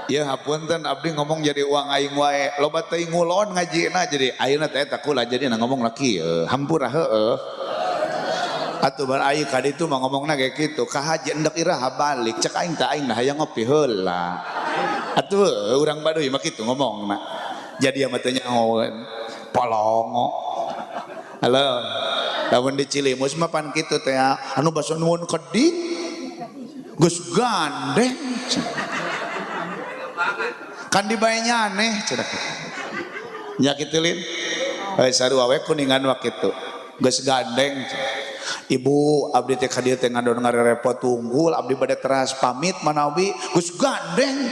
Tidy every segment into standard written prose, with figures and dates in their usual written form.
Ya hapunten abdi ngomong jadi uang aing wae. Loba teuing ngulon ngajina jadi ayeuna teh eta kula jadi ngomong laki hampura heueuh. Atuh bar aing ka ditu mah ngomongna ge kitu. Ka haji endek iraha balik cek aing teh aing nah hayang ngopi heula. Atuh urang Baduy mah kitu ngomongna. Jadi mah teh nyahoeun polongo. Halo. Lamun di Cilimus mah pan kitu teh anu basa nuhun kedik geus gandeng. Kan dibayanya aneh cedak nya kitu lin sarua we kuningan wakitu geus gandeng ibu abdi teh ka dieu teh ngadon ngarerepot tunggul abdi bade teras pamit manawi geus gandeng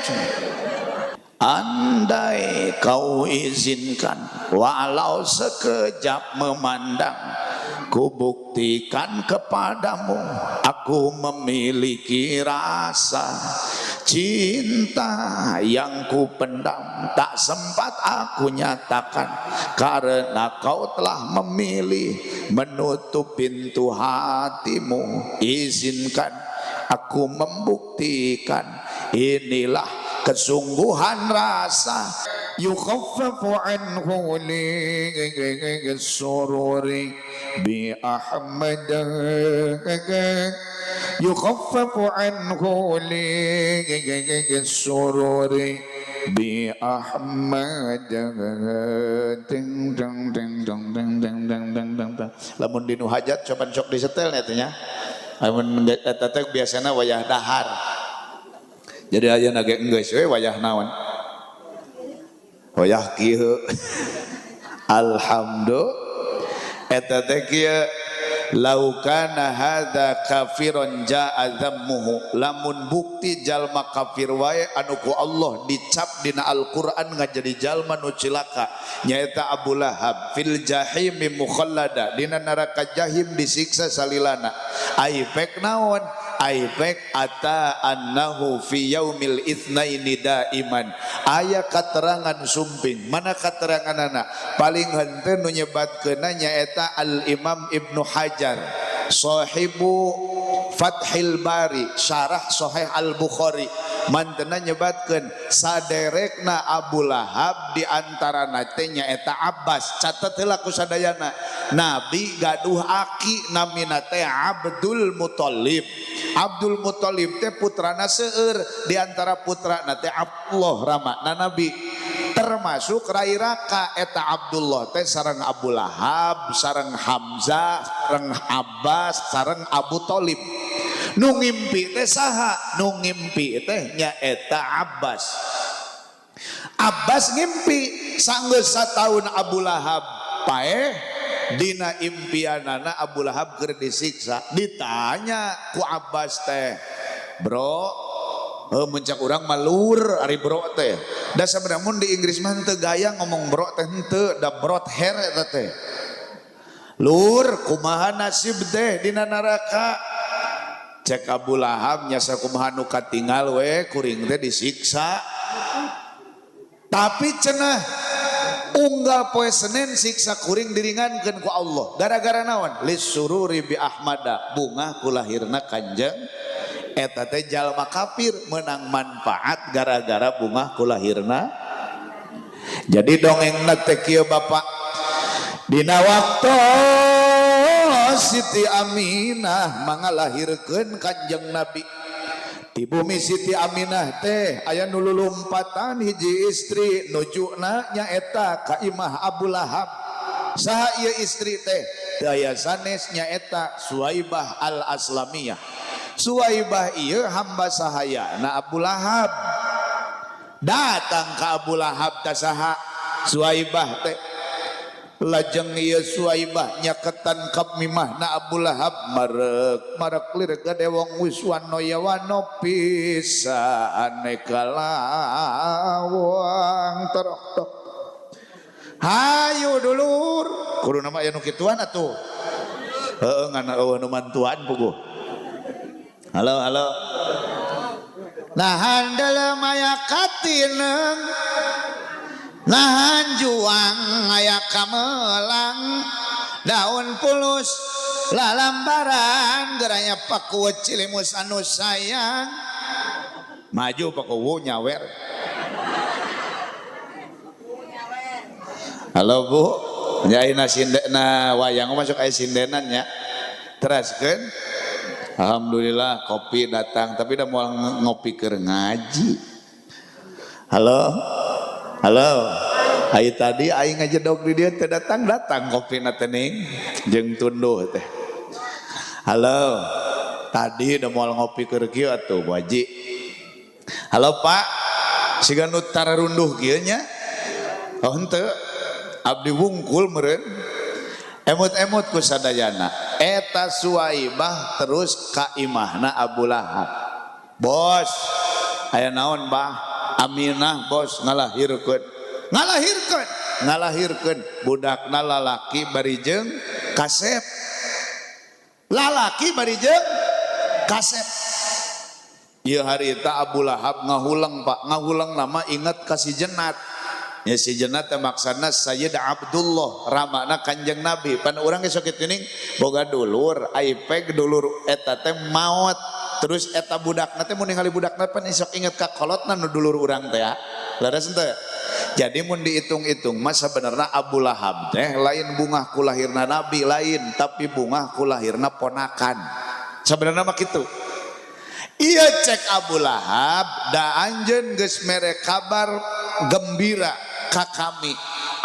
andai kau izinkan walau sekejap memandang ku buktikan kepadamu aku memiliki rasa cinta yang ku pendam tak sempat aku nyatakan karena kau telah memilih menutup pintu hatimu. Izinkan aku membuktikan inilah kesungguhan rasa. Yukhaffafu anhu li sururi bi Ahmad yukhaffafu anhu li sururi bi Ahmad ding dang ding dang dang dang dang dang dang dang. Lamun dinu hajat coban sok disetel nya teh nya. Lamun eta teh biasana wayah dahar. Jadi ayeuna ge enggeus we wayah naon? Wayah kieu. Alhamdulillah eta teh kieu laukana hadza kafiron jaa dzammuhu lamun bukti jalma kafir wae anu ku Allah dicap dina Al-Qur'an ngajadi jalma nu cilaka nyaeta Abu Lahab fil jahim mukhallada dina neraka jahim disiksa salilana aipek naon aipek ata annahu fi yaumil itsnaini daiman aya katerangan sumping mana kateranganana paling henteu nu nyebatkeunna nyaeta Al Imam Ibnu Hajar sahibu Fathil Bari syarah Sahih Al Bukhari mantena nyebatkeun saderekna Abu Lahab di antarana teh nyaeta Abbas catet heula ku sadayana Nabi gaduh aki namina teh Abdul Muthalib Abdul Muthalib teh putrana seueur di antara putrana teh Abdullah ramana Nabi termasuk rai raka eta Abdullah teh sareng Abu Lahab sareng Hamzah sareng Abbas sareng Abu Thalib nu ngimpi teh saha nu ngimpi teh nyaeta Abbas Abbas ngimpi sanggeus sataun Abu Lahab paeh dina impianana Abu Lahab keur disiksa ditanya ku Abbas teh bro mencak urang malur ari bro teh da sabenerna mun di Inggris mah teu gaya ngomong bro teh henteu da brot hair eta teh lur kumaha nasib teh dina neraka cek Abu Lahab nya sakumaha nu katingal we kuring teh disiksa tapi cenah unggal poe Senin siksa kuring diringankeun ku Allah gara-gara naon lisururi bi Ahmada bunga kulahirna Kanjeng eta teh jalma kafir menang manfaat gara-gara bunga kulahirna jadi dongengna teh kieu Bapak dina waktu Siti Aminah mangalahirkeun Kanjeng Nabi di bumi Siti Aminah teh aya nu lulumpatan hiji istri nujuna nyaeta ka imah Abu Lahab saha ieu istri teh daya sanes nyaeta Suwaibah Al-Aslamiyah Suwaibah ieu hamba sahayana Abu Lahab datang ka Abu Lahab teh saha Suwaibah teh lajeng ieu Suwaibah nyaketan ka mimahna Abu Lahab marek lir gade wong wiswano yawano pisan kalawang terok tok hayu dulur kudu nama aya nu kituan atuh heueuh ngana eueuh nu mantuan puguh halo halo nah handel maya katineng nahan juang aya kamelang daun pulus lalambaran geranya paku Cilimus anu sayang maju paku nyawer Halo Bu, nyaina sindena wayang masuk aya sindenannya. Teraskeun. Alhamdulillah kopi datang, tapi udah mau ngopi keur ngaji. Halo. Halo. Ai tadi aing ngajedog di dieu teh datang kopi na teuning jeung tunduh teh. Halo. Tadi udah mau ngopi keur kieu atuh Bu Haji. Halo Pak. Siga nu tararunduh kieu nya. Oh henteu. Abdi wungkul meureun emut-emut ku sadayana eta Suwaibah terus ka imahna Abu Lahab. Bos aya naon Bah? Aminah bos ngalahirkeun budakna lalaki bari jeung Kasep. Lalaki bari jeung Kasep. Ieu harita Abu Lahab ngahulang Pak, ngahulang nama ingat kasih jenat. Ya si jenat maksana Sayyid Abdullah ramana Kanjeng Nabi. Pan urang geus sok kitu boga dulur, aipeg dulur eta teh maot. Terus eta budakna teh mun ningali budakna pan sok inget ka kolotna nu dulur urang teh ya. Leres teu? Jadi mun diitung-itung mah sabenerna Abu Lahab teh lain bungah ku lahirna Nabi lain, tapi bungah ku lahirna ponakan. Sabenerna mah kitu. Iya cek Abu Lahab da anjeun geus mere kabar gembira ka kami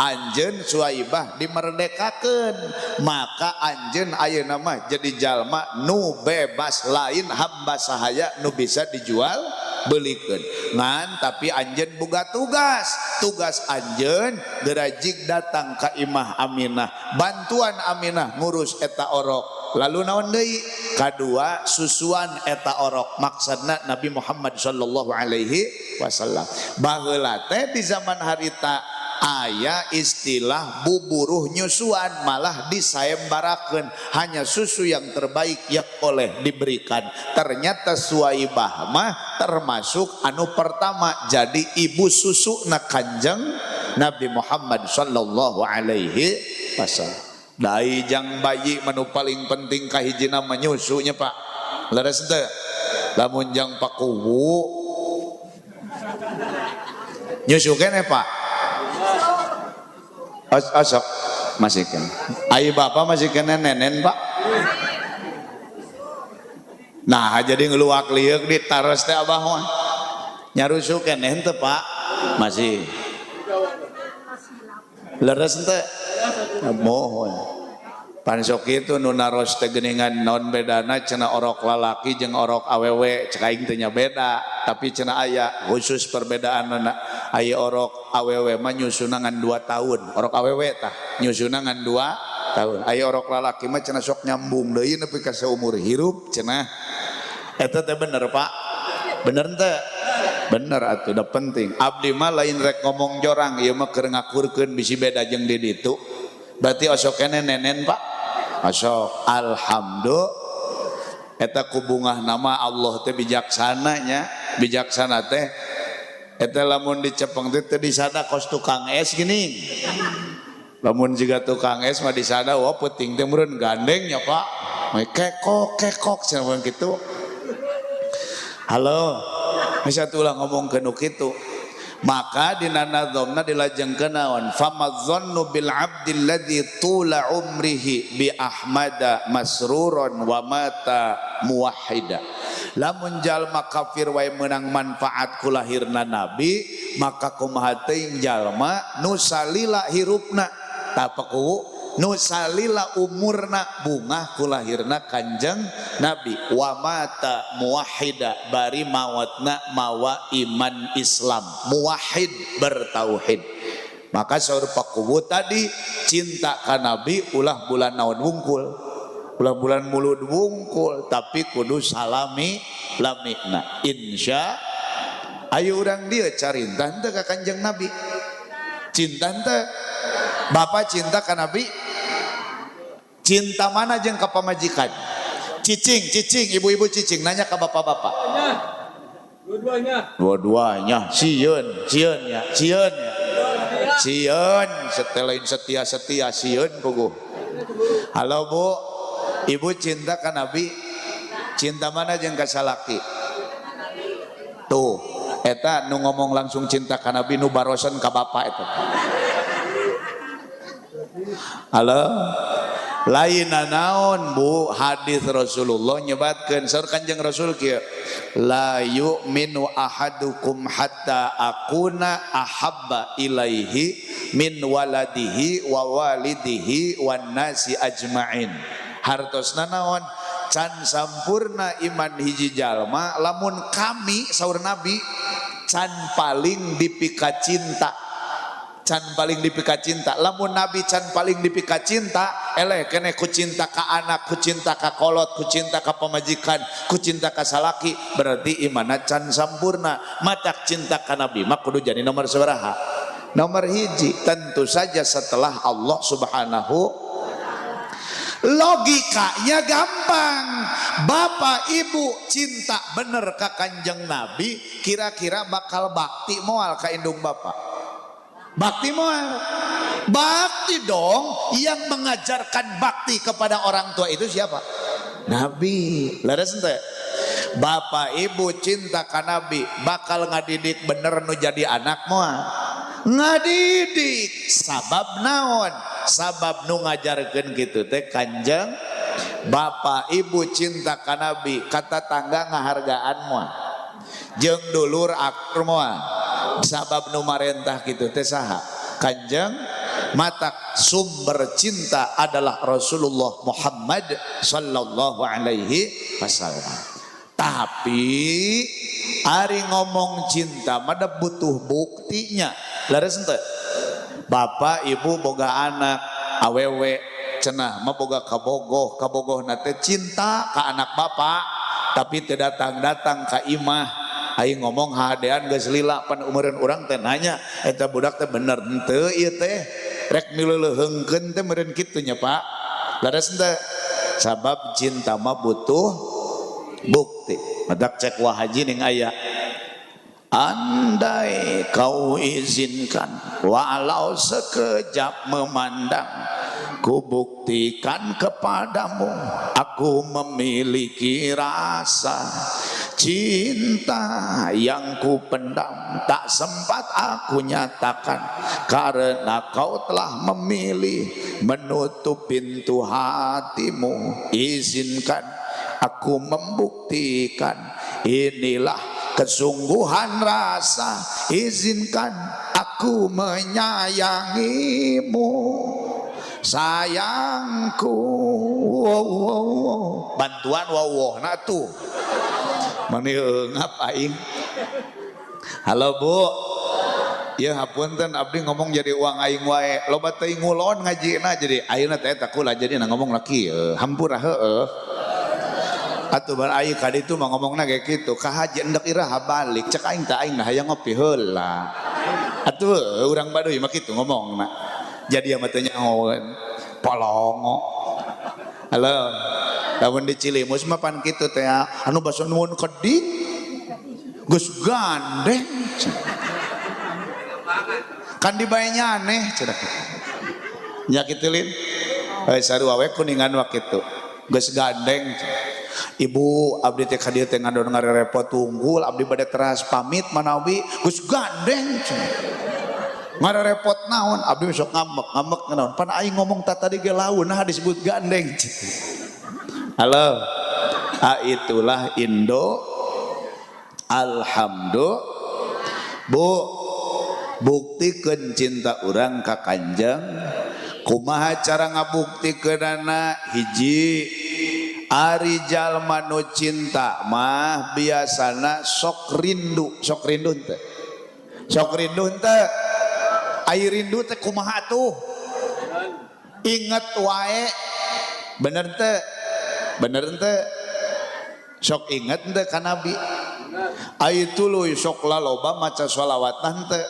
anjeun Suwaibah dimerdekakeun, maka anjeun ayeuna mah jadi jalma nu bebas lain hamba sahaya nu bisa dijual belikeun ngan. Tapi anjeun boga tugas anjeun derajig datang ka imah Aminah, bantuan Aminah ngurus eta orok. Lalu naon deui? Kadua susuan eta orok, maksudna Nabi Muhammad sallallahu alaihi wasallam. Baheula teh di zaman harita aya istilah buburuh nyusuan, malah disayembarakeun, hanya susu yang terbaik yang boleh diberikan. Ternyata Suwaibah mah termasuk anu pertama jadi ibu susu na Kanjeng Nabi Muhammad sallallahu alaihi wasallam. Dai jang bayi menu paling penting kahijina menyusunya Pak. Leres teu? Lamun jang pakuwu nyusu keneh Pak. Osok masih kan. Ai bapak masih kena nenen Pak. Nah jadi ngeluak liuk di taros teh abah mah. Nyarusu keneh teu Pak? Masih. Leres teu? Mohon pan sok kitu nu naros teh geuningan naon bedana cenah orok lalaki jeung orok awewe. Cek aing teh nya beda, tapi cenah aya khusus perbedaanna. Aya orok awewe mah nyusuna ngan 2 tahun, orok awewe tah nyusuna ngan 2 tahun. Aya orok lalaki mah cenah sok nyambung deui nepi ka saumur hirup cenah. Eta teh bener Pak? Bener teu? Bener atuh, da penting. Abdi mah lain rek ngomong jorang, ieu mah keur ngakurkeun bisi beda jeung di ditu. Berarti osok kene nenen Pak. Osok alhamdulillah. Eta ku bungah nama Allah teh bijaksana nya. Bijaksana teh eta lamun dicepeng teh di sana kos tukang es gini. Lamun juga tukang es mah di sana wah peuting teh meureun gandeng nya Pak. Kekok cenah kitu. Halo. Bisa tulah ngomong ke nu kitu. Maka dina nadzomna dilajengkeun naon famadzannu bil abdil ladzi tula umrihi bi ahmada masruron wa mata muwahhida. Lamun jalma kafir wae meunang manfaat ku lahirna nabi, maka kumaha teuing jalma nu salila hirupna tapaku nu salila umurna bungah ku lahirna Kanjeng Nabi wa mata muwahhida bari mautna mawa iman Islam muwahhid bertauhid. Maka saur pakubu tadi cinta ka Nabi ulah bulan naon wungkul, ulah bulan mulud wungkul, tapi kudu salami lamina insya. Ayo urang dia carinta henteu ka Kanjeng Nabi, cinta henteu Bapak cinta ka Nabi. Cinta mana jeung ka pamajikan? Cicing, ibu-ibu cicing nanya ke bapak-bapak. Dua-duanya. Sieun ya. Sieun setelain setia sieun puguh. Halo Bu, Ibu cinta ka Nabi? Cinta mana jeung ka salaki? Tuh, eta nu ngomong langsung cinta ka Nabi nu barosan ka bapak eta. Halo. Lain naon Bu, hadis Rasulullah nyebatkeun saur Kanjeng Rasul kieu, la yu'minu ahadukum hatta akuna ahabba ilaihi min waladihi wa walidihi wan nasi ajmain. Hartosna naon? Can sampurna iman hiji jalma lamun kami saur Nabi can paling dipika cinta, can paling dipika cinta. Lamun Nabi can paling dipika cinta, eleh kene ku cinta ka anak, ku cinta ka kolot, ku cinta ka pamajikan, ku cinta ka salaki, berarti imanna can sampurna. Matak cinta ka Nabi mah kudu jadi nomor sabaraha? Nomor hiji. Tentu saja setelah Allah Subhanahu. Logikanya gampang. Bapak ibu cinta bener ka Kanjeng Nabi, kira-kira bakal bakti moal ka indung bapak? Bakti moal? Bakti dong. Yang mengajarkan bakti kepada orang tua itu siapa? Nabi. Laras ente? Bapak ibu cinta ka Nabi, bakal ngadidik bener nu jadi anak moal? Ngadidik. Sabab naon? Sabab nu ngajarkeun kitu teh Kanjeng. Bapak ibu cinta ka Nabi, kata tangga ngahargaan moal, jeung dulur akur moal. Sabab nu marentah kitu teh saha? Kanjeng. Matak sumber cinta adalah Rasulullah Muhammad sallallahu alaihi wasallam. Tapi ari ngomong cinta mah butuh buktinya. Laras henteu? Bapak ibu boga anak awewe cenah mah boga kabogoh nate cinta ka anak bapak, tapi teu datang ka imah. Aing ngomong hadean geus lila pan umeureun urang teh nanya eta budak teh bener henteu ieu teh rek mileuleungkeun teh meureun kitu nya Pak. Laras henteu? Sabab cinta mah butuh bukti. Matak cek wahaji ning aya, andai kau izinkan walau sekejap memandang, ku buktikan kepadamu aku memiliki rasa cinta yang ku pendam, tak sempat aku nyatakan karena kau telah memilih menutup pintu hatimu. Izinkan aku membuktikan inilah kesungguhan rasa. Izinkan aku menyayangimu sayangku. Bantuan wow nah tuh mani ngap aing. Halo Bu, ya hapunten abdi ngomong jadi uang aing wae, loba teuing ngulon ngajina jadi ayeuna teh eta kula jadi ngomong laki hampura heueuh. Atuh bar aing ka ditu mah ngomongna kayak kitu, ka haji endek iraha balik, cek aing teh aing nah hayang ngopi heula. Atuh urang Baduy mah kitu ngomongna. Jadi ama teh nyahoeun polongo. Halo. Lamun di Cilimus mah pan kitu teh anu basa nuhun kedik geus gandeng. Kan dibae nyaneh cenah. Nya kitu lin. Sarua we kuningan wa kitu. Geus gandeng. Ibu abdi teh ka dieu teh ngadon ngarerepot tunggul, abdi bade teras pamit manawi geus gandeng. Ngarerepot naon? Abdi sok ngambek naon? Pan aing ngomong tadi ge laun nah disebut gandeng. Halo. Itulah Indo. Alhamdulillah. Bu, buktikeun cinta urang ka Kanjeng. Kumaha cara ngabuktikeunana? Hiji, ari jalma nu cinta mah biasana sok rindu teh. Sok rindu teh. Ai rindu teh kumaha tuh? Inget wae. Bener teh? Bener teh? Sok inget teh ka Nabi. Ai tuluy sok laloba maca shalawatan teh.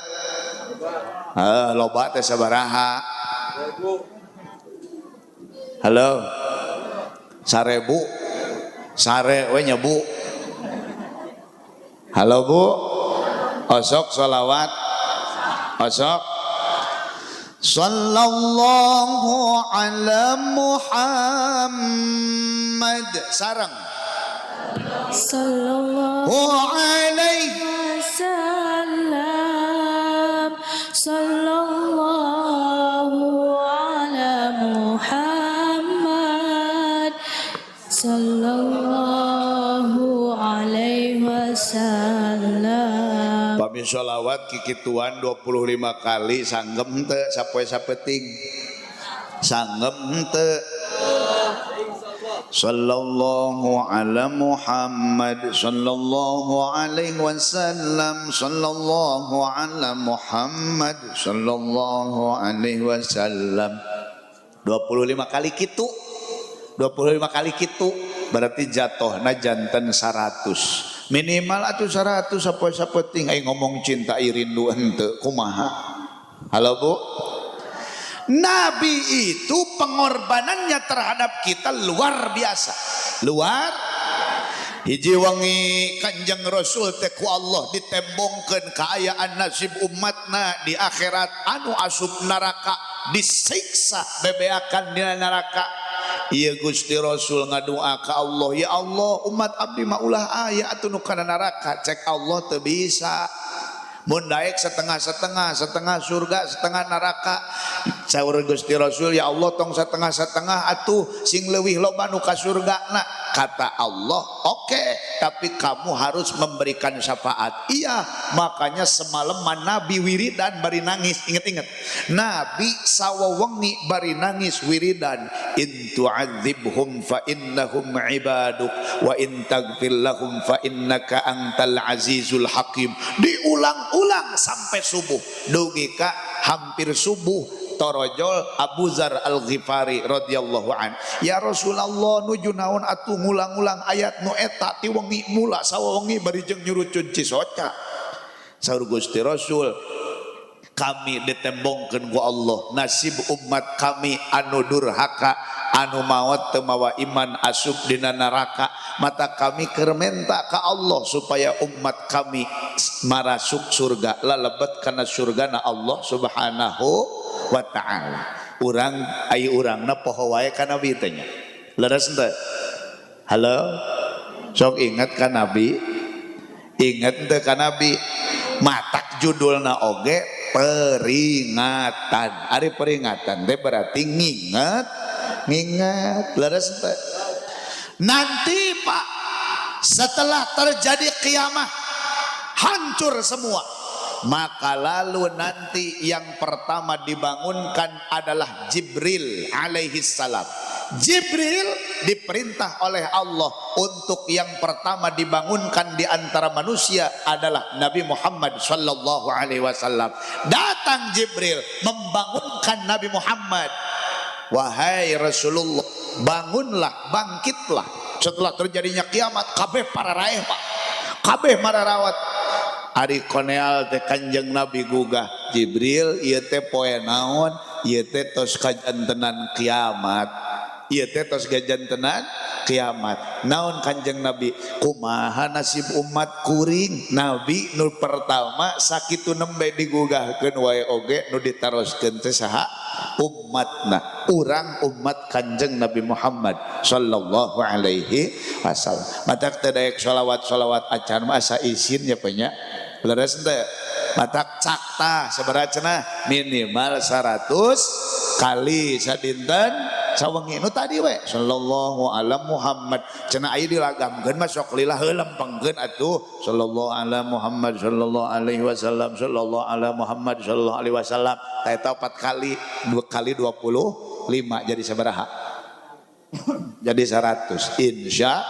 Loba teh sabaraha? Halo. 1000. Sare we nya Bu. Halo Bu. Osok shalawat. Osok. Sallallahu ala Muhammad. Sareng. Sallallahu alaihi wasallam. Sallallahu ala Pami sholawat kikituan 25 kali sanggem teu sapoe sapeting sanggem teu. Sallallahu ala Muhammad sallallahu alaihi wasallam sallallahu ala Muhammad sallallahu alaihi wasallam 25 kali kitu 25 kali kitu berarti jatuhna janten 100 minimal atuh 100 sapoe-sapoting ai ngomong cinta rindu henteu kumaha. Halo Bu, Nabi itu pengorbanannya terhadap kita luar biasa. Luar hiji wangi Kanjeng Rasul teh ku Allah ditembongkeun kaayaan nasib umatna di akhirat anu asup neraka disiksa bebeakan di neraka. Ieu Gusti Rasul ngadua ka Allah, ya Allah umat abdi mah ulah aya atuh nu kana neraka. Cek Allah teu bisa. Mun daek setengah-setengah, setengah surga, setengah neraka. Saur Gusti Rasul, ya Allah tong setengah-setengah atuh sing leuwih loba nu ka surgana. Kata Allah, oke, tapi kamu harus memberikan syafaat. Iya, makanya semalaman Nabi wiridan bari nangis. Ingat-ingat, Nabi sawawengi bari nangis wiridan. In tu'adzibhum fa innahum ibaduk wa in taghfir lahum fa innaka antal azizul hakim. Diulang-ulang sampai subuh. Dugi ka hampir subuh torojol Abu Zar Al-Ghifari radhiyallahu an. Ya Rasulullah nuju naon atuh ngulang-ulang ayat nu eta ti wengi mula sawengi bari jeung nyurucun Cisoca. Saur Gusti Rasul, kami ditembongkeun ku Allah nasib umat kami anu durhaka anu maot teu mawa iman asup dina neraka. Mata kami keur menta ka Allah supaya umat kami marasuk surga lalebet kana surgana Allah subhanahu wa ta'ala. Urang ai urangna poho wae ka Nabi teh nya. Leres henteu? Halo. Sok inget ka Nabi? Inget henteu ka Nabi? Matak judulna oge peringatan. Ari peringatan teh berarti nginget. Leres henteu? Nanti Pak, setelah terjadi kiamat hancur semua, maka lalu nanti yang pertama dibangunkan adalah Jibril alaihi salam. Jibril diperintah oleh Allah untuk yang pertama dibangunkan di antara manusia adalah Nabi Muhammad sallallahu alaihi wasallam. Datang Jibril membangunkan Nabi Muhammad. Wahai Rasulullah, bangunlah, bangkitlah. Setelah terjadinya kiamat, kabeh para raeh Pak, kabeh para rawat. Ari koneal teh Kanjeng Nabi gugah, Jibril ieu teh poe naon? Ieu teh tos kajantenan kiamat. Ieu teh tos kajantenan kiamat. Naon Kanjeng Nabi? Kumaha nasib umat kuring? Nabi nu pertama sakitu nembe digugahkeun wae oge nu ditaroskeun teh saha? Umatna, urang umat Kanjeng Nabi Muhammad sallallahu alaihi wasallam. Matak teh daek sholawat acan mah asa izin ya penya. Leres teh matak cakta sabaraha cenah minimal 100 kali sadinten sawengi nu tadi we sallallahu ala Muhammad cenah aya dilagamkeun mah sok lillah lempengkeun atuh sallallahu ala Muhammad sallallahu alaihi wasallam sallallahu ala Muhammad sallallahu alaihi wasallam eta 4 kali 2 kali 25 jadi sabaraha? Jadi 100. Insya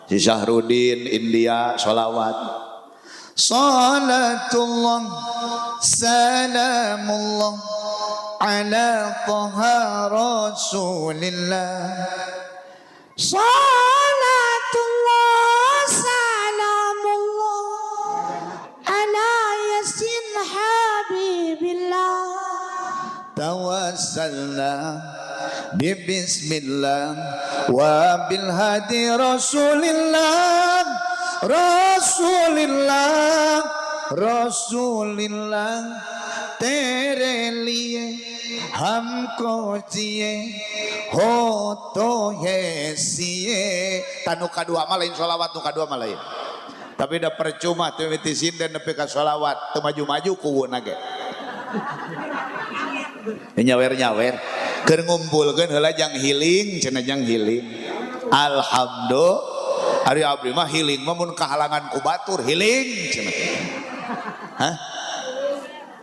si Syahrudin India sholawat salatullah salamullah ala taha rasulillah salatullah salamullah ala yasin habibillah tawassalna bismillah wa bil hadi rasulillah rasulillah rasulillah tere liye हमको जिए हो तो है siye. Tanu kadua mah lain sholawat, nu kadua mah lain. Tapi udah percuma teu miti sinden nepi ka sholawat, teu maju-maju kuwuna ge. Nyawer-nyawer, keur ngumpulkeun heula jang healing, cenah jang healing. Alhamdulillah, ari abdi mah healing mah mun kahalangan ku batur healing cenah. Hah?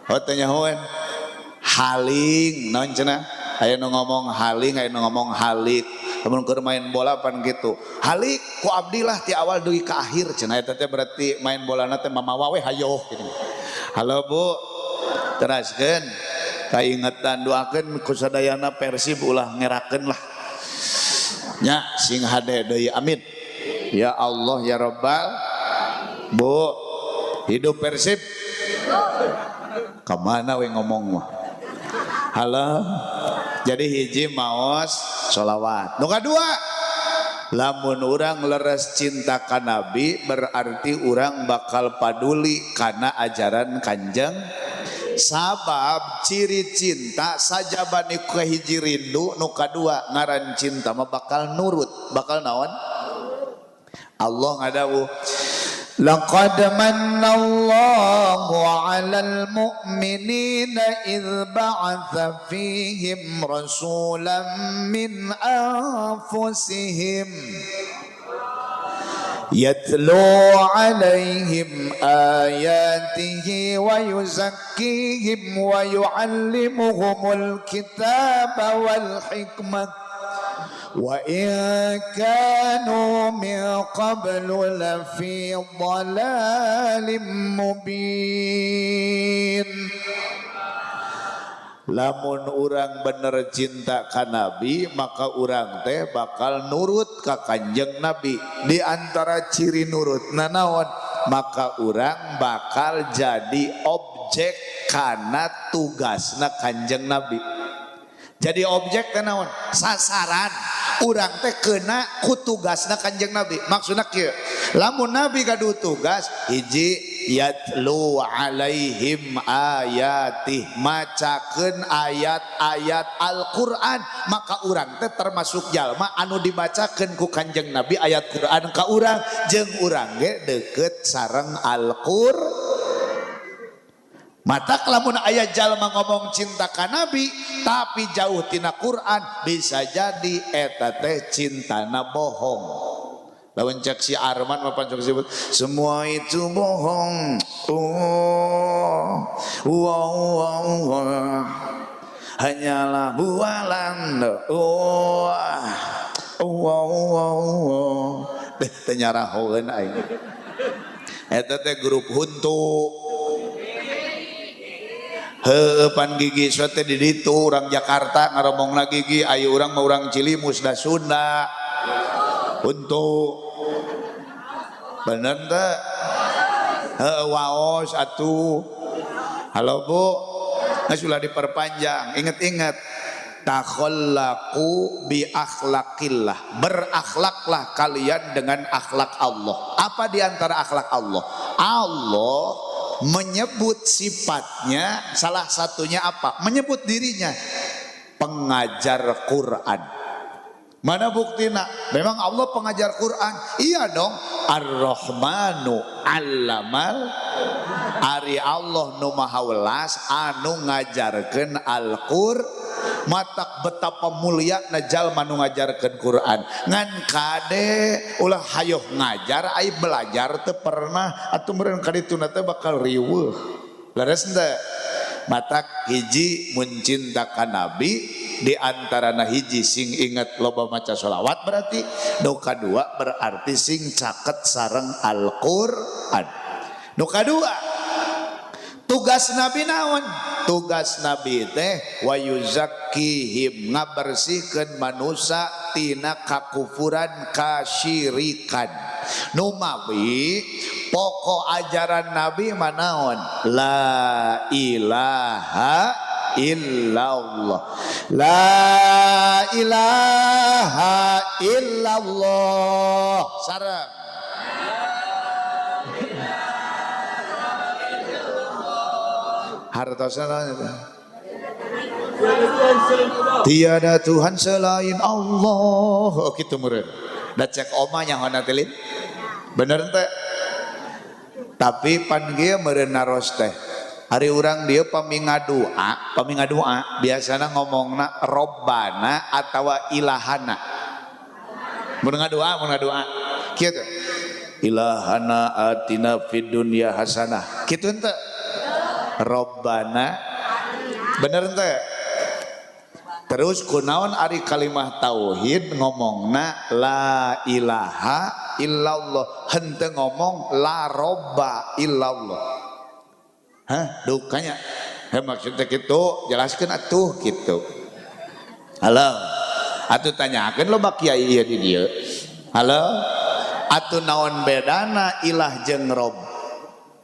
Oh tanya hoen. Haling naon cenah? Aya nu ngomong haling, aya nu ngomong halik. Lamun keur main bola pan gitu. Halik ku abdi lah ti awal dugi ka akhir cenah eta teh berarti main bolana teh mamawa we hayo gitu. Halo Bu. Teraskeun kaingetan doakeun ku sadayana Persib ulah ngerakeun lah. Nya sing hade deui amin. Ya Allah ya Rabbal. Bu, hidup Persib. Kemana we ngomong mah? Halo. Jadi hiji maos sholawat. Nu kadua, lamun urang leres cinta ka Nabi berarti urang bakal paduli kana ajaran Kanjeng. Sabab ciri cinta sajabani ku hiji rindu, nu kadua ngaran cinta mah bakal nurut, bakal naon? Allah ngadawu laqad mannallahu 'alal mu'minina idz ba'atsa fihim rasulan min anfusihim yatlu 'alaihim ayatihi wa yuzakkihim wa yu'allimuhumul kitaba wal hikmah wa in kanu min qablu lafi dhalalim mubin. Lamun urang bener cinta ka Nabi maka urang teh bakal nurut ka Kanjeng Nabi. Di antara ciri nurut naon? Maka urang bakal jadi objek kana tugasna Kanjeng Nabi. Jadi objek teh naon? Sasaran. Urang teh kena ku tugasna Kanjeng Nabi. Maksudna kieu. Lamun Nabi gaduh tugas hiji yatlu alaihim ayatih, macakeun ayat-ayat Al-Qur'an, maka urang teh termasuk jalma anu dibacakeun ku Kanjeng Nabi ayat Qur'an ka urang jeung urang ge deukeut sareng Al-Qur'an. Mata lamun aya jalma ngomong cinta ka Nabi tapi jauh tina Quran bisa jadi eta teh cintana bohong. Lawan cek si Arman apa cek sebut semua itu bohong. Hanyalah bualan. Teh nyarahoeun aing. Eta teh grup huntu. Pan gigi sote di ditu orang Jakarta ngaromongna gigi ayo orang mau orang Cilimus da Sunda untuk bener teh waos atuh. Halo Bu, sudah diperpanjang. Ingat-ingat takhallaqu bi akhlaqillah, berakhlaklah kalian dengan akhlak Allah. Apa di antara akhlak Allah? Allah menyebut sifatnya, salah satunya apa? Menyebut dirinya pengajar Quran. Mana buktina? Memang Allah pengajar Quran. Iya dong. Ar-Rahmanu allamal, ari Allah nu maha welas anu ngajarkeun Al-Qur'an. Matak betapa mulia na jalma nu ngajarkeun Quran. Ngan kade ulah hayoh ngajar ai belajar teu pernah atuh meureun kadituna teh bakal riweuh. Leres teu? Matak hiji mun cinta ka Nabi di antarana hiji sing inget loba maca sholawat berarti, nu kadua berarti sing caket sareng Al-Qur'an. Nu kadua tugas Nabi naon? Tugas Nabi teh wa yuzakkihim, ngabersihkeun manusia tina kakufuran kasyirikan. Nu mawi pokok ajaran Nabi manaon? La ilaha illallah. La ilaha illallah. Sareng. Hartosna tiada Tuhan selain Allah. Oh kitu meureun. Da cek oma nyahona teh lin. Bener teh. Tapi pan ge meureun naros teh. Hari urang dia paminga doa biasana ngomongna Robbana atawa ilahana. Mun ngadoa kieu teh. Ilahana atina fid dunya hasanah. Gitu ente Robbana bener ente. Terus kunaon ari kalimah tauhid ngomongna la ilaha illallah, henteu ngomong la robba illallah. Hah, dukanya. Maksudnya gitu, jelaskan atuh gitu. Halo, atuh tanyakan lo bak kiai ieu di dieu. Halo, atuh naon bedana ilah jeung rob?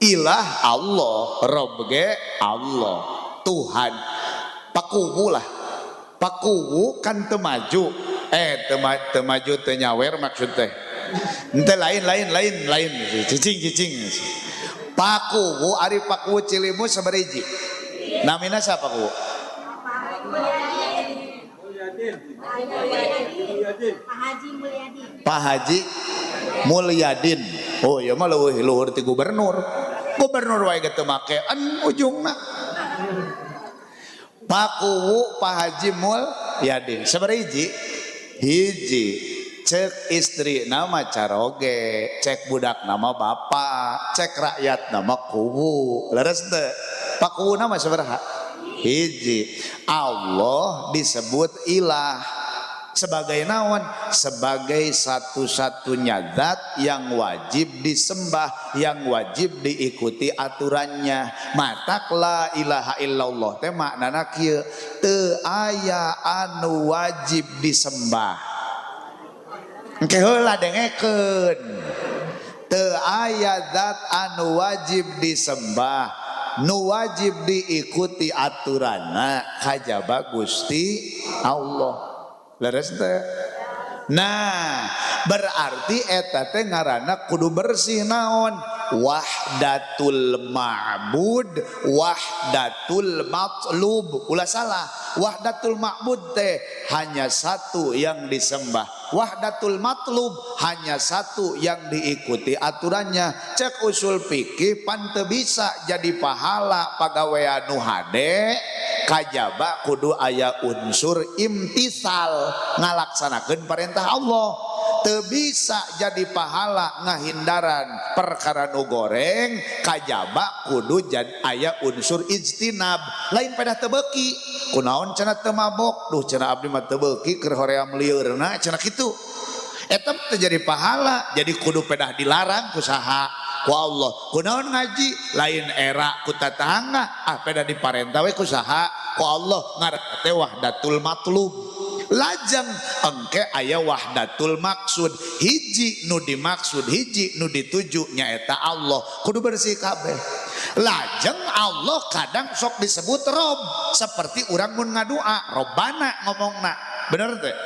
Ilah Allah, rob ge Allah, Tuhan. Pakuwu lah, pakuwu kan teu maju. Teu maju teu nyawer maksud teh. Ente lain, cicing. Pakuwu ari pakuwu Cilimus sabariji. Namina siapa ku? Pak Haji Mulyadin. Oh iya mah leuwih luhur ti gubernur. Gubernur wae teu makean ujungna. Pak Kuwu Pak Haji Mulyadin. Sabariji? Hiji. Cek istri nama caroge, cek budak nama bapak, cek rakyat nama Kuwu. Leres teu? Pak Kuwu nama sabaraha? Hiji. Allah disebut ilah sebagai naon? Sebagai satu-satunya zat yang wajib disembah, yang wajib diikuti aturannya. Matak la ilaha illallah teh maknana kieu, teu aya anu wajib disembah. Engke heula dengekeun. Teu aya zat anu wajib disembah, nu wajib diikuti aturanna kajaba Gusti Allah. Leres teh. Nah, berarti eta teh ngaranna kudu bersih naon? Wahdatul ma'bud, wahdatul matlub. Ulah salah. Wahdatul ma'bud teh hanya satu yang disembah. Wahdatul matlub hanya satu yang diikuti aturannya. Cek usul fikih pan teu bisa jadi pahala pagawean nu hade kajaba kudu aya unsur imtisal ngalaksanakeun perintah Allah. Teu bisa jadi pahala ngahindaran perkara nu goreng kajaba kudu aya unsur ijtinab. Lain pada teu beuki. Kunaon cenah teu mabok? Duh cenah abdi mah teu beuki keur hoream liurna cenah kitu. Eta teu jadi pahala, jadi kudu pedah dilarang ku saha? Ku Allah. Kunaon ngaji? Lain era ku tatangga, pedah diparentah we ku saha? Ku Allah. Ngaranna teh wahdatul matlub. Lajeng engke aya wahdatul maksud, hiji nu dimaksud, hiji nu dituju nyaeta Allah, kudu bersih kabeh. Lajeng Allah kadang sok disebut Rob, seperti urang mun ngadua Robbana ngomongna, bener teh?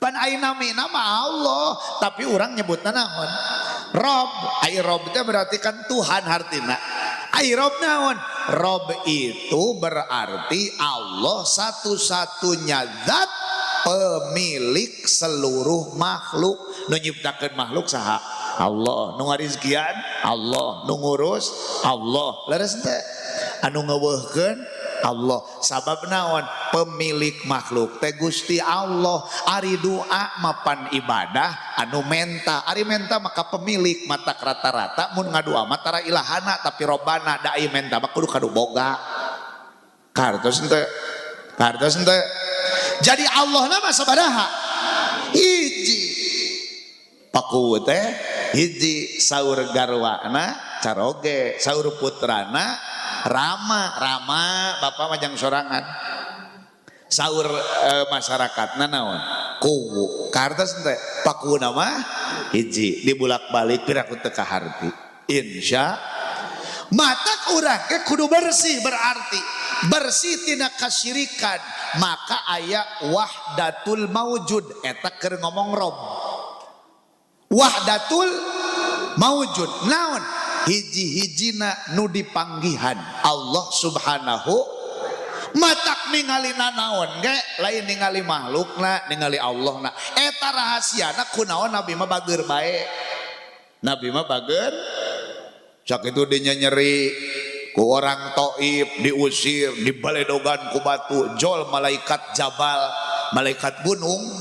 Pan ayeuna nama Allah, tapi urang nyebutna naon? Rob. Ai Rob teh berarti kan Tuhan hartina. Ai Rob naon? Rob itu berarti Allah satu-satunya zat pemilik seluruh makhluk. Nu nyiptakeun makhluk saha? Allah. Nu ngarizkian Allah. Nu ngurus Allah. Leres teh? Anu ngeuweuhkeun Allah. Sabab naon? Pemilik makhluk teh Gusti Allah. Ari doa mapan ibadah anu menta. Ari menta maka pemilik mata rata-rata mun ngadua mah tara ilahana tapi Robbana dai menta mah kudu kadu boga. Kartos henteu. Kartos henteu. Jadi Allah nama sabaraha? Hiji. Paku teh hiji, saur garwana caroge, saur putrana Rama bapak majang sorangan. Saur masyarakatna naon? Kuwu. Kartos teh paku nama hiji, dibulak-balik piraku teu kaharti. Insya matak urang ke kudu bersih, berarti bersih tina kasyirikan. Maka aya wahdatul maujud, eta keur ngomong Rob. Wahdatul maujud naon? Hiji-hijina nu dipanggihan Allah subhanahu. Matak ningalina naon ge? Lain ningali makhlukna, ningali Allahna. Eta rahasiana kunaon Nabi mah bageur bae. Nabi mah bageur sakitu dinya nyeri ku orang Taif, diusir, dibaledogan ku batu, jol malaikat jabal, malaikat gunung.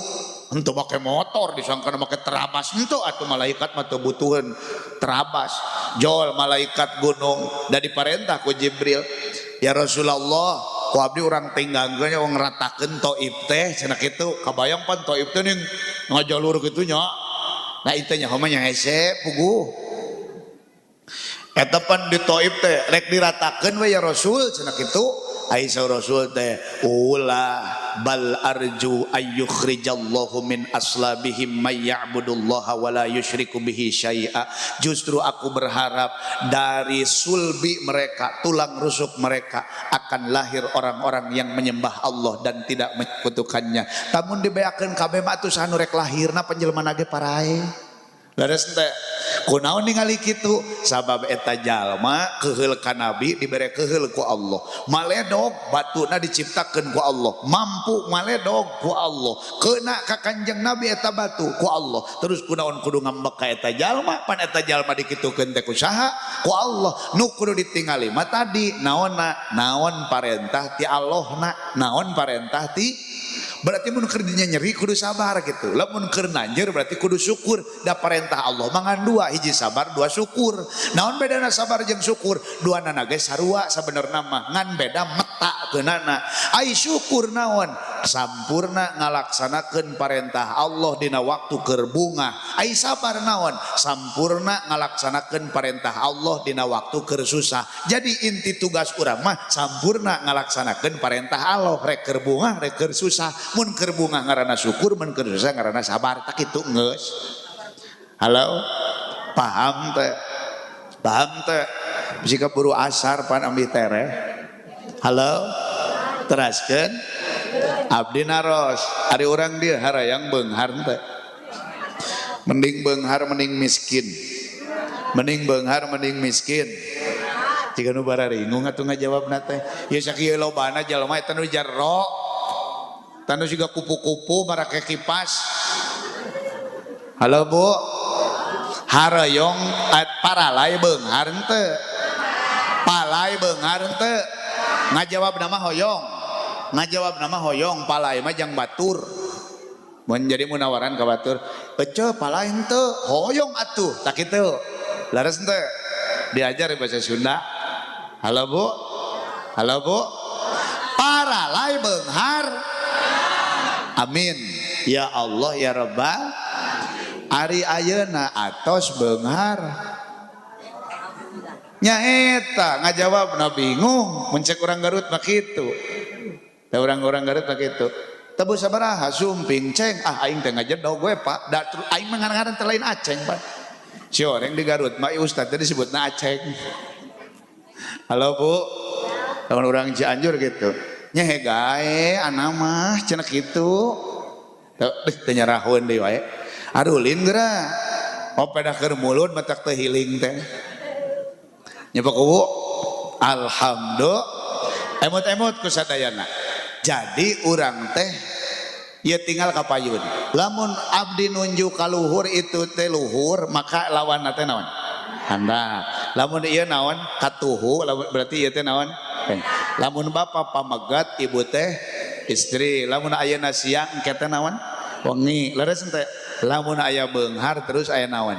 Henteu make motor disangka make terabas, henteu atuh malaikat mah teu butuheun terabas. Jol malaikat gunung da diparentah ku Jibril, ya Rasulullah, ku abdi urang tinggangkeun wong ngratakeun Taif teh cenah kitu. Kabayang pan Taif teh ning ngajalur kitu nya. Nah itu nya homa nya hese puguh. Eta pan di Taif teh rek diratakeun we ya Rasul cenah kitu. Aisyah Rasul teh ulah bal arju ayyukhrijallahu min aslabihim may ya'budullaha wa la yusyriku bihi syai'a. Justru aku berharap dari sulbi mereka, tulang rusuk mereka akan lahir orang-orang yang menyembah Allah dan tidak menyekutukannya. Tamun dibeakeun kabeh mah atuh sanu rek lahirna panjelmana ge parae. Laras teh kunaon ningali kitu sabab eta jalma keheul ka nabi dibere keheul ku Allah, maledog batuna diciptakeun ku Allah, mampu maledog ku Allah, keuna ka kanjeng nabi eta batu ku Allah. Terus kunaon kudu ngambek ka eta jalma, pan eta jalma dikitukeun teh ku saha? Ku Allah. Nu kudu ditingali mah tadi naonna, naon parentah ti Allahna, naon parentah ti. Berarti mun keur dinya nyeri kudu sabar gitu. Lamun keur nanjeur berarti kudu syukur. Da parentah Allah mangan dua, hiji sabar, dua syukur. Naon bedana sabar jeung syukur? Duanana ge sarua sabenerna mah, ngan beda meta keunana. Ai syukur naon? Sampurna ngalaksanakeun parentah Allah dina waktu keur bunga. Ai sabar naon? Sampurna ngalaksanakeun parentah Allah dina waktu keur susah. Jadi inti tugas urang mah sampurna ngalaksanakeun parentah Allah rek keur bunga, rek keur susah. Mun keur bunga ngaranna syukur, mun keur susah ngaranna sabar. Tak kitu geus. Halo? Paham teh? Paham teh? Bisi kaburu asar pan ambi tereh. Halo? Teraskeun? Abdi naros. Ari urang dieu harayang beunghar teh. Mending beunghar mending miskin. Mending beunghar mending miskin. Jika nu bararingung atuh ngajawabna teh. Ya sakieu lobana jalma eta nu jarro. Tanu juga kupu-kupu marake kipas. Halo Bu. Harayong paralay beunghar henteu. Palay beunghar henteu. Ngajawab nama hoyong. Ngajawab nama hoyong, palay mah jang batur. Mun jadi munawaran ka batur, "Ece palay henteu, hoyong atuh." Tak kitu. Laras henteu. Diajar bahasa Sunda. Halo Bu. Halo Bu. Paralay beunghar. Amin. Ya Allah ya Rabbal. Ari ayeuna atos beunghar. Nya eta ngajawabna bingung, mun cek urang Garut mah kitu. Da urang-urang Garut mah kitu. Tebu sabaraha sumping ceng, ah aing teh ngajedog we Pak. Da aing mah ngaran teh lain aceng Pak. Si oreng di Garut mah ustaz teh disebutna aceng. Halo Bu. Lamun urang Cianjur gitu. Nya hegae anak mah cenah kitu. Teu nyarahun deui wae. Arulin geura. Opeda keur mulut matak teh hiling teh. Nya pokok alhamdulillah emot-emot ku sadayana. Jadi urang teh ya tinggal kapayun. Lamun abdi nunjuk ka luhur itu teh luhur, maka lawanna teh naon? Handap. Lamun ieu naon? Katuhu, berarti ieu teh naon? Lamun bapa pamegat, ibu teh istri. Lamun ayeuna siang engke teh naon? Wengi. Leres teh. Lamun aya beunghar terus aya naon?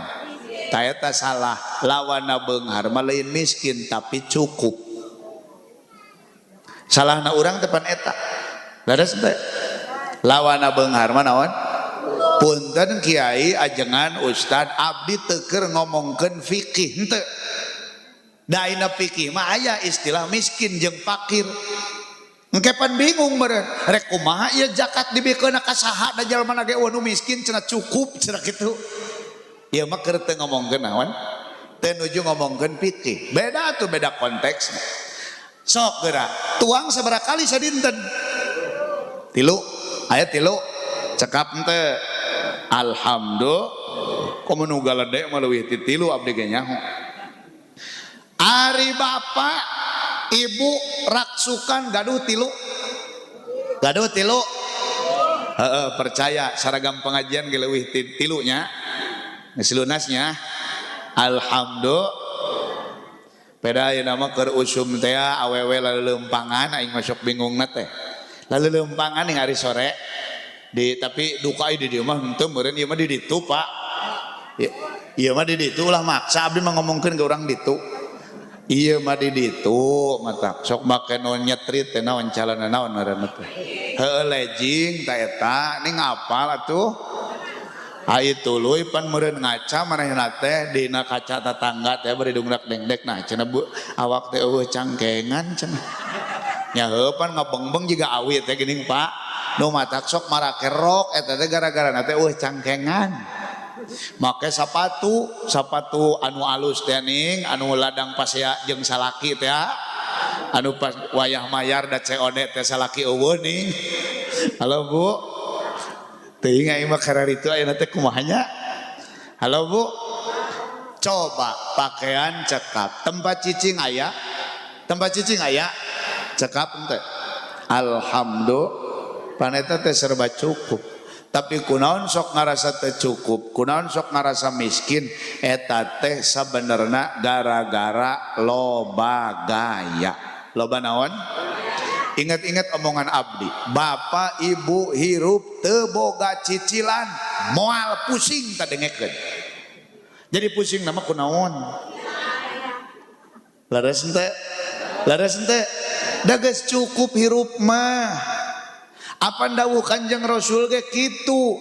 Ta eta salah. Lawanna beunghar mah lain miskin tapi cukup. Salahna urang teh pan eta. Leres teh. Lawanna beunghar mah naon? Punten kiai ajengan ustad abdi teu keur ngomongkeun fikih henteu. Da ayeuna fikih mah aya istilah miskin jeung fakir. Engke pan bingung meureun. Rek kumaha ieu zakat dibikeunna ka saha da jalmana ge nu miskin cenah cukup cenah kitu. Ieu mah keur teu ngomongkeun naon? Teu nuju ngomongkeun fikih. Beda tuh beda konteksna. Sok geura. Tuang sabaraha kali sadinten? 3. Aya 3. Cekap henteu. Alhamdulillah. Komo nu galede mah leuwih ti 3 abdi ge nyaho. Ari bapak ibu raksukan gaduh 3. Gaduh 3. Heeh, percaya saragam pengajian ge leuwih ti 3 nya. Geus lunasnya. Alhamdulillah. Peda ayeuna mah keur usum teh awewe laleulempangan aing masuk bingungna teh. Laleulempangan ning hari sore. Tapi duka di dieu mah henteu meureun ieu mah di ditu Pak. Ieu mah di ditu ulah maksa abdi mah ngomongkeun ke urang ditu. Ieu mah di ditu mata sok make nu nyetrit teh naon calana naon ngaranna teh. Heueuh lejing ta eta ning ngapal atuh. Ai tuluy pan meureun ngaca manehna teh dina kaca tetangga teh bari dungrak dengdek nah cenah bu awak teh eueuh cangkengan cenah. Nya heuh pan ngabengbeng jiga awit teh geuning Pak. Nu matak sok marake rok eta teh gara-gara na teh eueuh cangkengan. Make sapatu anu alus teh ning anu ladang pasea jeung salaki teh anu pas wayah mayar da COD teh salaki eueuh ning. Halo Bu. Teuing aing mah kararitu ayeuna teh kumahanya? Halo Bu. Coba pakaian cekap, tempat cicing aya? Tempat cicing aya? Cekap henteu. Alhamdulillah. Paneta teh serba cukup. Tapi kunaon sok ngarasa teu cukup, kunaon sok ngarasa miskin, eta teh sabenerna gara-gara loba gaya. Loba naon? Ingat-ingat omongan abdi, bapak ibu hirup teu boga cicilan, moal pusing tadengekeun. Jadi pusing nama kunaon? Laras henteu? Laras henteu? Da geus cukup hirup mah. Apa dawuh Kanjeng Rasul ge kitu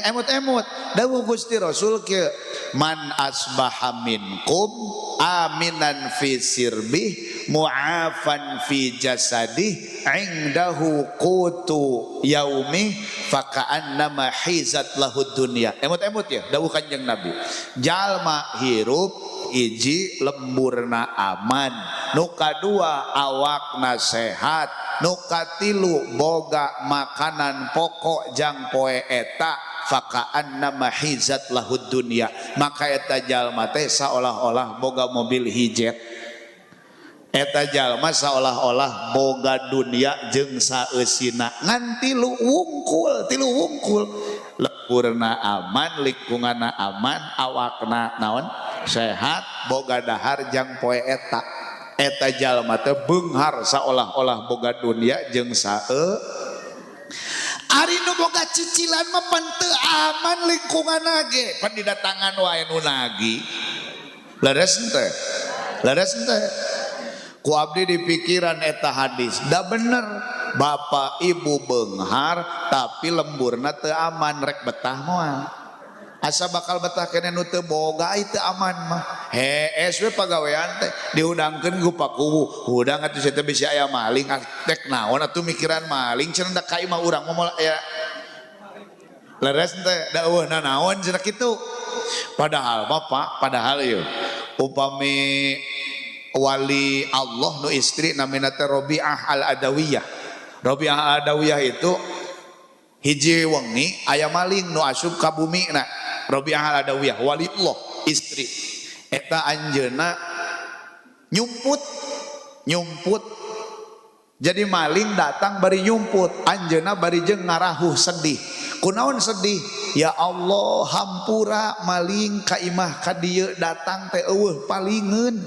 emut-emut dawuh Gusti Rasul ke man asbaha minkum aminan fi sirbih mu'afan fi jasadih indahu qutu yaumi faka'annama hizat lahud dunya. Emut-emut ya dawuh Kanjeng Nabi, jalma hirup iji lemburna aman, nu kadua awakna sehat, nu katilu boga makanan pokok jang poe eta faka'annama hizat lahud dunya. Maka eta jalma teh seolah-olah boga mobil hijet. Eta jalma seolah-olah boga dunia jeung saeusina ngan tilu wungkul lemburna aman, lingkunganna aman, awakna naon sehat, boga dahar jang poe eta. Eta jalma teh beunghar seolah-olah boga dunia jeung sae. Ari nu boga cicilan mah pan teu aman lingkunganna ge, pan didatangan wae nu nagih. Leres henteu? Leres henteu? Ku abdi di pikiran eta hadis da bener, bapak ibu beunghar tapi lemburna teu aman rek betah moal. Asa bakal betah kene nu teu boga teu aman mah. Hees we pagawean teh diudangkeun ku pakuwu. Hudang atuh teh bisi aya maling tek naon atuh mikiran maling cenah da ka imah urang moal aya. Leres teh da eueuhna naon cenah kitu. Padahal bapak, padahal ieu upami wali Allah nu istri namina teh Rabi'ah al-Adawiyah. Rabi'ah al-Adawiyah itu hiji wengi aya maling nu asup ka bumina. Rabi'ah al-Adawiyah wali Allah istri. Eta anjeunna nyumput. Jadi maling datang bari nyumput, anjeunna bari jeung ngarahuh sedih. Kunaon sedih? Ya Allah, hampura maling ka imah ka dieu datang teh eueuh palingeun.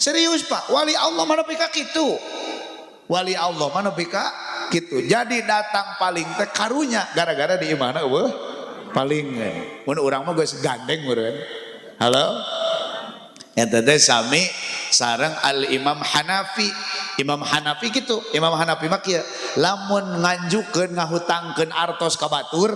Serius Pak, wali Allah mana pika gitu. Wali Allah mana pika gitu. Jadi datang paling teh karunya gara-gara di imana eueuh paling. Mun urang mah geus gandeng meureun. Halo. Eta teh sami sareng Al Imam Hanafi. Imam Hanafi gitu. Imam Hanafi mah kieu, lamun nganjukeun ngahutangkeun artos ka batur,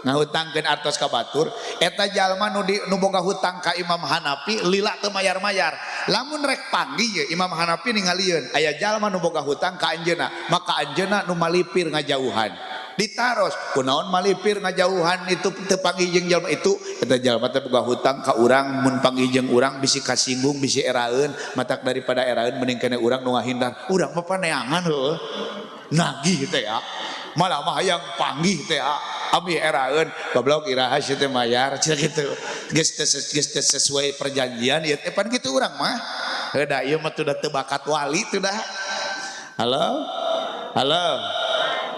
ngahutangkeun artos ka batur, eta jalma nu boga hutang ka Imam Hanafi lila teu mayar-mayar. Lamun rek panggih ye Imam Hanafi ningalieun aya jalma nu boga hutang ka anjeunna, maka anjeunna nu malipir ngajauhan. Ditaros, kunaon malipir ngajauhan itu teu panggih jeung jalma itu, eta jalma teh boga hutang ka urang, mun panggih jeung urang bisi kasinggung, bisi eraeun, matak daripada eraeun mending kene urang nu ngahindar. Urang mah paneangan heueuh. Nagih teh ya. Malah mah hayang panggih teh ya. Abi eraeun goblok iraha sieu teh mayar cenah kitu. Geus sesuai perjanjian ieu teh pan kitu urang mah. Heuh da ieu mah teu bakat wali teu dah. Halo? Halo.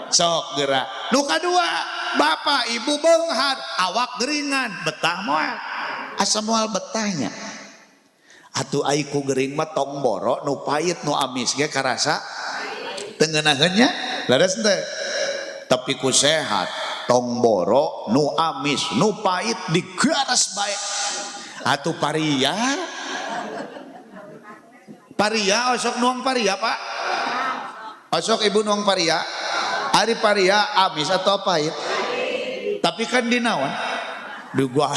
Sok geura. Nu kadua, bapak ibu beunghar, awak geringan, betah moal. Asa moal betahnya. Atuh ai ku gering mah tong boro nu pait nu amis ge karasa teu ngeunaheunnya. Leres teu? tapi ku sehat tong boro nu amis nu pait digaras bae atuh paria osok nuang paria Pak osok ibu nuang paria ari paria amis atau pahit tapi kan dinawan dugua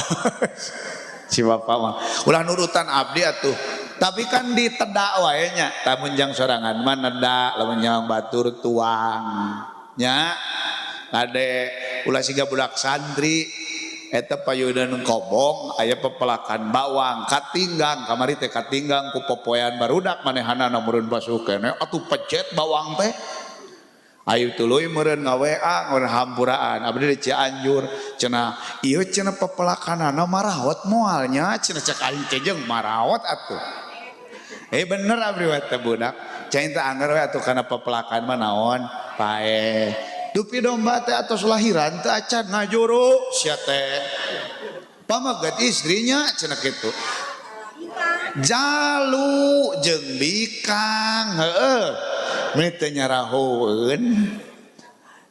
si bapak mah ulah nurutan abdi atuh tapi kan ditedak wae nya tamun jang sorangan mah nedak lamun nyawang batur tuang nya ade ulah siga budak santri eta payeudeun kobong aya pepelakan bawang katinggang kamari teh katinggang ku popoean barudak manehanana meureun basuh keneh atuh pecet bawang teh ayu tuluy meureun ngawea ngon hampuraan abdi di Cianjur cenah ieu cenah pepelakanana marawat moalnya cenah cek aing teh jeung marawat atuh bener abdi we teh budak cain teh anger we atuh kana pepelakan mah naon pae dupi domba teh atos lahiran teh acan ngajuru sia teh pamagat istrinya cenah kitu jalu jeung bikang heueuh meni teu nyarahoeun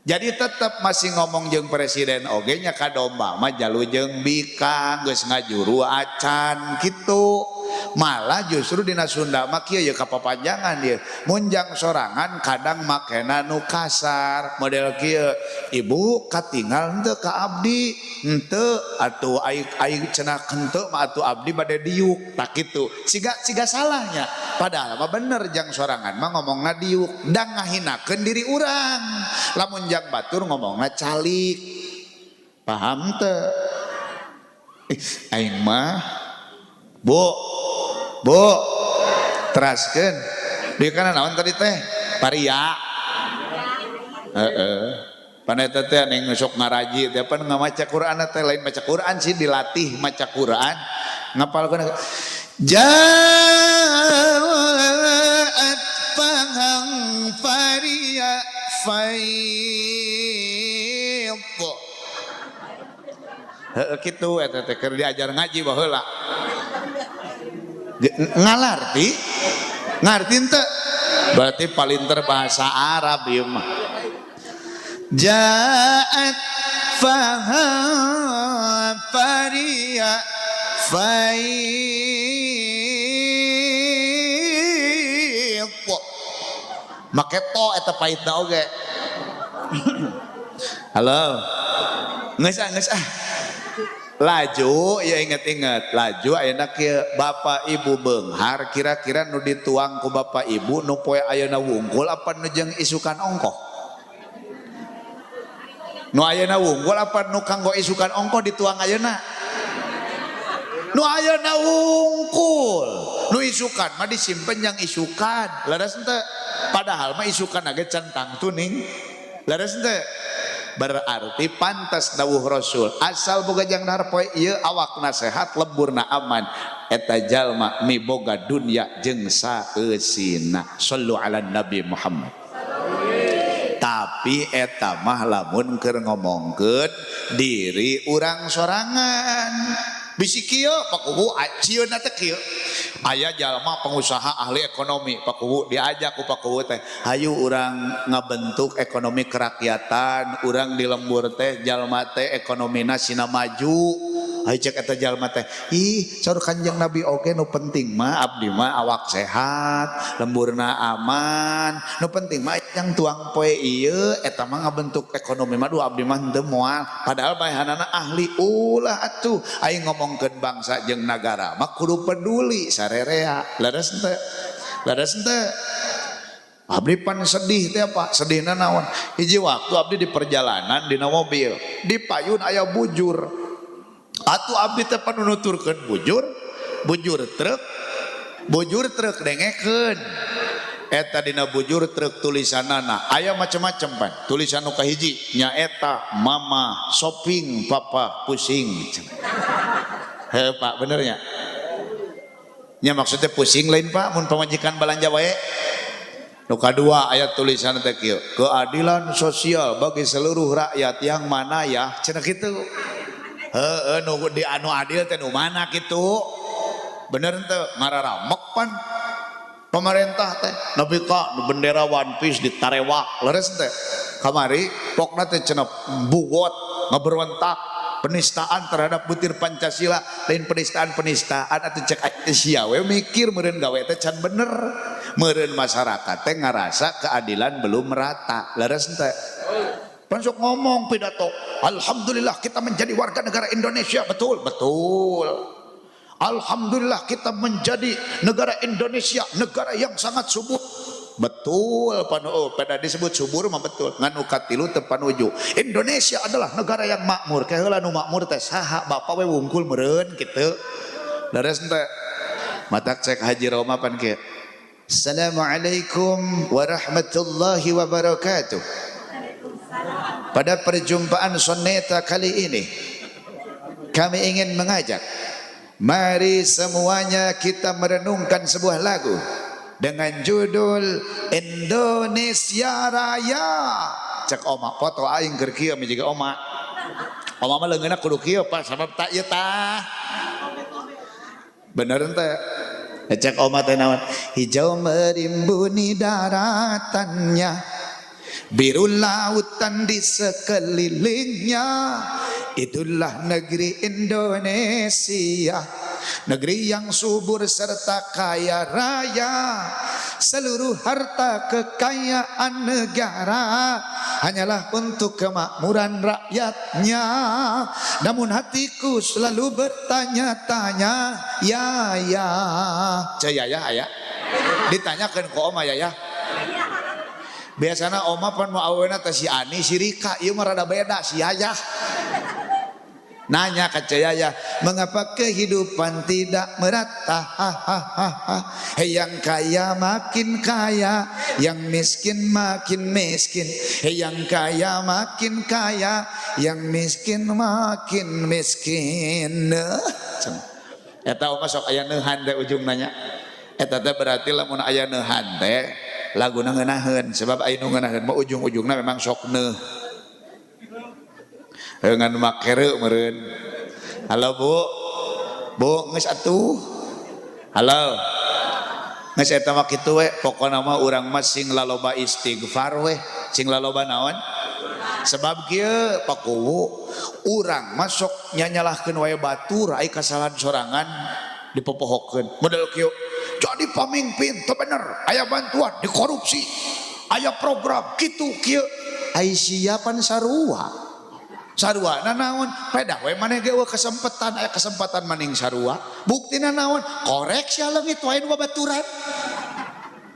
jadi tetap masih ngomong jeung presiden oge nya ka domba mah jalu jeung bikang geus ngajuru acan kitu malah justru dina Sunda mah kieu ye kapapanjangan dia munjang sorangan kadang makena nu kasar model kieu ibu katinggal henteu ka abdi henteu atuh aing cenah henteu mah atuh abdi bade diuk tak kitu siga salahnya padahal mah bener jang sorangan mah ngomongna diuk dan ngahinakeun diri urang lamun jang batur ngomongna calik paham teu aing mah Bu teraskeun di kana naon tadi teh paria paneta teh ning sok ngaraji teh pan ngamaca Quran teh lain maca Quran sih dilatih maca Quran ngapalkeun jaat pahang paria faid kitu eta teh keur diajar ngaji baheula ngalarti ngarti ente berarti paling terbahasa Arab ya mah jaat faham paria faid make to eta paitna oge halo geus laju ya inget-inget laju ayeuna kieu bapak ibu beunghar kira-kira nu dituang ku bapak ibu nu poe ayeuna wungkul apa nu jeung isukan ongkoh nu ayeuna wungkul apa nu kanggo isukan ongkoh dituang ayeuna nu ayeuna wungkul nu isukan mah disimpen yang isukan laras henteu padahal mah isukan age centang tuning laras henteu berarti pantas dawuh Rasul asal boga jang dahar poe ieu awakna sehat lemburna aman eta jalma miboga dunya jeung saeusina sallu ala nabi Muhammad tapi eta mah lamun keur ngomongkeun diri urang sorangan bisi kieu pakuhu cieuna teh kieu aya jalma pengusaha ahli ekonomi pakuhu diajak ku pakuhu teh hayu urang ngabentuk ekonomi kerakyatan urang di lembur teh jalma teh ekonomina sina maju hayu cek eta jalma teh ih saur Kanjeng Nabi oge nu penting mah abdi mah awak sehat lemburna aman nu penting mah yang tuang poe ieu eta mah ngabentuk ekonomi mah duh abdi mah henteu moal padahal bahanana ahli ulah atuh aing ngomongkeun bangsa jeung nagara mah kudu peduli sarerea laras henteu abdi pan sedih teh apa sedihna naon hiji waktu abdi di perjalanan dina mobil di payun aya bujur atuh abdi teh pan nuturkeun bujur truk dengekeun eta dina bujur truk tulisanana aya macam-macam pan tulisan nu kahiji nyaeta mama shopping papa pusing heuh Pak bener nya nya maksudnya pusing lain Pak mun pamajikan balanja wae nu kadua aya tulisan teh kieu keadilan sosial bagi seluruh rakyat yang mana ya cenah kitu heueuh nu di anu adil teh nu mana kitu bener teu ngararamek pan pemerintah teh nepi ka bendera One Piece ditarewak leres teh kamari pokna teh cenah bugot ngaberontak penistaan terhadap butir Pancasila lain penistaan atuh cek aya sia we mikir meureun gawe teh can bener meureun masyarakat teh ngarasa keadilan belum merata leres teh pansok ngomong pidato alhamdulillah kita menjadi warga negara Indonesia betul alhamdulillah kita menjadi negara Indonesia negara yang sangat subur betul pada disebut subur mah betul nganu katilu teu panuju Indonesia adalah negara yang makmur kaheula nu makmur teh saha bapak we wungkul meureun kitu leres teh matak cek Haji Roma pan kieu Assalamualaikum warahmatullahi wabarakatuh. Pada perjumpaan soneta kali ini kami ingin mengajak mari semuanya kita merenungkan sebuah lagu dengan judul Indonesia Raya. Cek oma foto aing keur kieu mijiga oma mah leungeunna kudu kieu pas sabab tak ieu tah bener teh cek oma teh naon hijau merimbuni daratannya biru lautan di sekelilingnya itulah negeri Indonesia negeri yang subur serta kaya raya seluruh harta kekayaan negara hanyalah untuk kemakmuran rakyatnya namun hatiku selalu bertanya-tanya ya aya ditanyakan ke oma ya biasanya oma pan mau awena teh si Ani si Rika ieu mah rada beda si Yayah nanya ke Yayah mengapa kehidupan tidak merata yang kaya makin kaya yang miskin makin miskin yang kaya makin kaya yang miskin makin miskin eta oma sok aya neuhan teh ujung nanya eta teh berarti lamun aya neuhan teh laguna ngeunaheun sebab aya nu ngeunaheun mah ujung-ujungna memang sok neuh ngan makere meureun. Halo Bu geus atuh halo geus eta mah kitu we pokona mah urang mah sing laloba istighfar we sing laloba naon sebab kieu pakuwu urang mah sok nyanyalahkeun wae batur aya kasalahan sorangan dipopohokeun model kieu jadi pamimpin teu bener aya bantuan dikorupsi aya program kitu kieu aya siapan sarua naon pedah we maneh ge kesempatan aya kesempatan maning sarua buktina naon korek sia leungit wae nu babaturan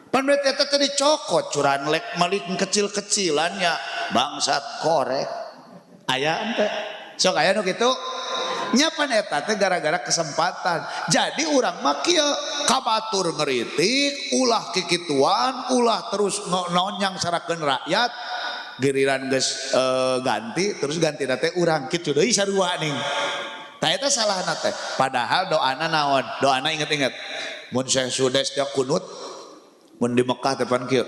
pan berarti eta teh dicokot curan lek malik kecil-kecilannya bangsat korek aya ente sok aya nu kitu nya pan eta teh gara-gara kesempatan jadi urang mah kieu kabatur ngeritik ulah kikituan ulah terus nonyang sarakeun rakyat giliran geus ganti terus ganti teh urang kitu deui sarua ning tah eta salahna teh padahal doana naon doana inget-inget mun Syekh Sudes teh kunut mun di Mekah teh pan kieu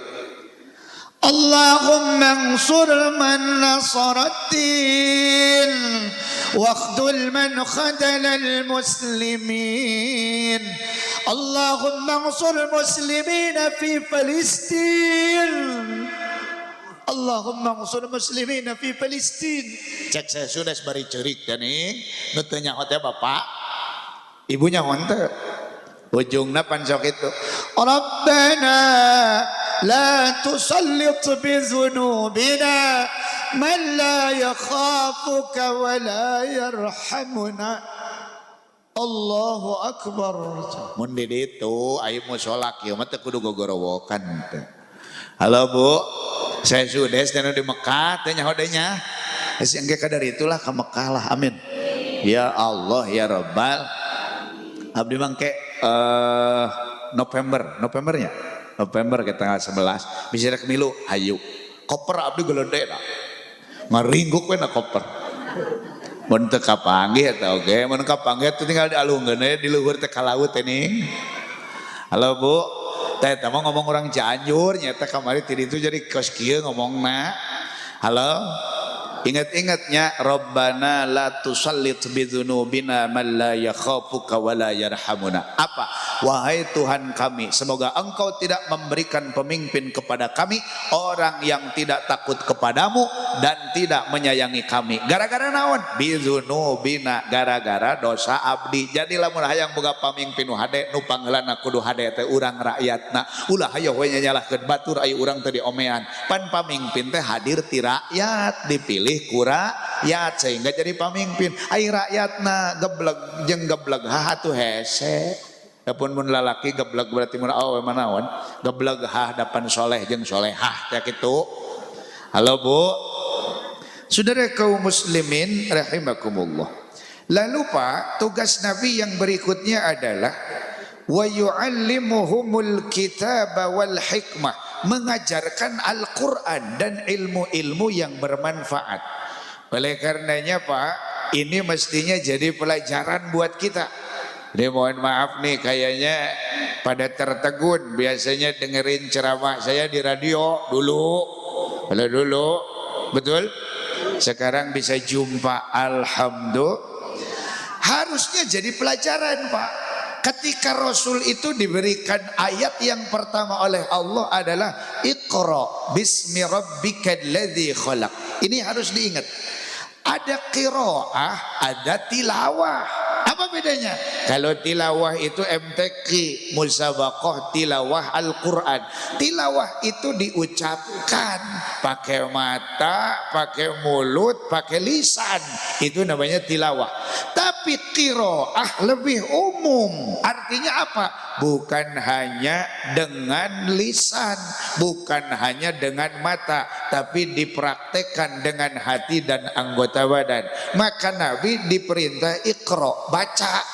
Allahumma ansur man nasaratin waqtul man khadalal muslimin Allahumma ansur muslimin fi Palestin Allahumma ansur muslimin fi Palestin cek saya sudah bari ceurik teh ning nu teu nyaho teh bapak ibunya honte ujungna pan sok itu Rabbana la tusallit bi dzunubina man la yakhafuka wa la yarhamuna Allahu akbar mun di ditu aya mushola kieu mah teh kudu gogorowokan teh halo Bu saya sudah di Mekah tanya hodenya engke kadar itulah ke Mekah lah amin ya Allah ya Rabbal abdi mangke November ke tanggal 11 bisa rek milu hayu koper abdi gelede lah ngaringguk we na koper mun teu kapanggih eta oge mun kapanggih teh tinggal dialungkeun we di luhur teh ka laut teh ning halo Bu teh mah ngomong orang Cianjur nyata kamari tadi itu jadi kos kieu ngomongna halo Ingat-ingatnya, Rabbana la tusallit bidzunubina man la yakhafuka wa la yarhamuna. Apa? Wahai Tuhan kami, semoga Engkau tidak memberikan pemimpin kepada kami orang yang tidak takut kepadamu dan tidak menyayangi kami. Gara-gara naon? Bidzunubina, gara-gara dosa abdi. Jadi lamun hayang boga pamimpin nu hade, nu panggeulana kudu hade teh urang rakyatna. Ulah hayo we nyalahkeun batur aya urang teh diomean. Pan pamimpin teh hadir ti rakyat, dipilih ku rakyat sehingga jadi pamimpin. Ai rakyatna gebleg jeung gebleg hatu hese. Dapun mun lalaki gebleg berarti mun awewe manaon? Gebleg dapan soleh jeung solehah teh kitu. Halo Bu. Saudara kaum muslimin rahimakumullah. Lalu Pak, tugas Nabi yang berikutnya adalah wa yu'allimuhumul kitaba wal hikmah, mengajarkan Al-Qur'an dan ilmu-ilmu yang bermanfaat. Oleh karenanya Pak, ini mestinya jadi pelajaran buat kita. Jadi mohon maaf nih, kayaknya pada tertegun biasanya dengerin ceramah saya di radio dulu. Kalau dulu, betul? Sekarang bisa jumpa, alhamdulillah. Harusnya jadi pelajaran Pak. Ketika Rasul itu diberikan ayat yang pertama oleh Allah adalah Iqra bismi rabbikal ladzi khalaq. Ini harus diingat. Ada qiraah, ada tilawah. Apa bedanya? Kalau tilawah itu MTQ, musabaqah tilawah Al-Quran. Tilawah itu diucapkan pakai mata, pakai mulut, pakai lisan. Itu namanya tilawah. Tapi qiraah lebih umum. Artinya apa? Bukan hanya dengan lisan, bukan hanya dengan mata, tapi dipraktekkan dengan hati dan anggota badan. Maka Nabi diperintah Iqra, baca.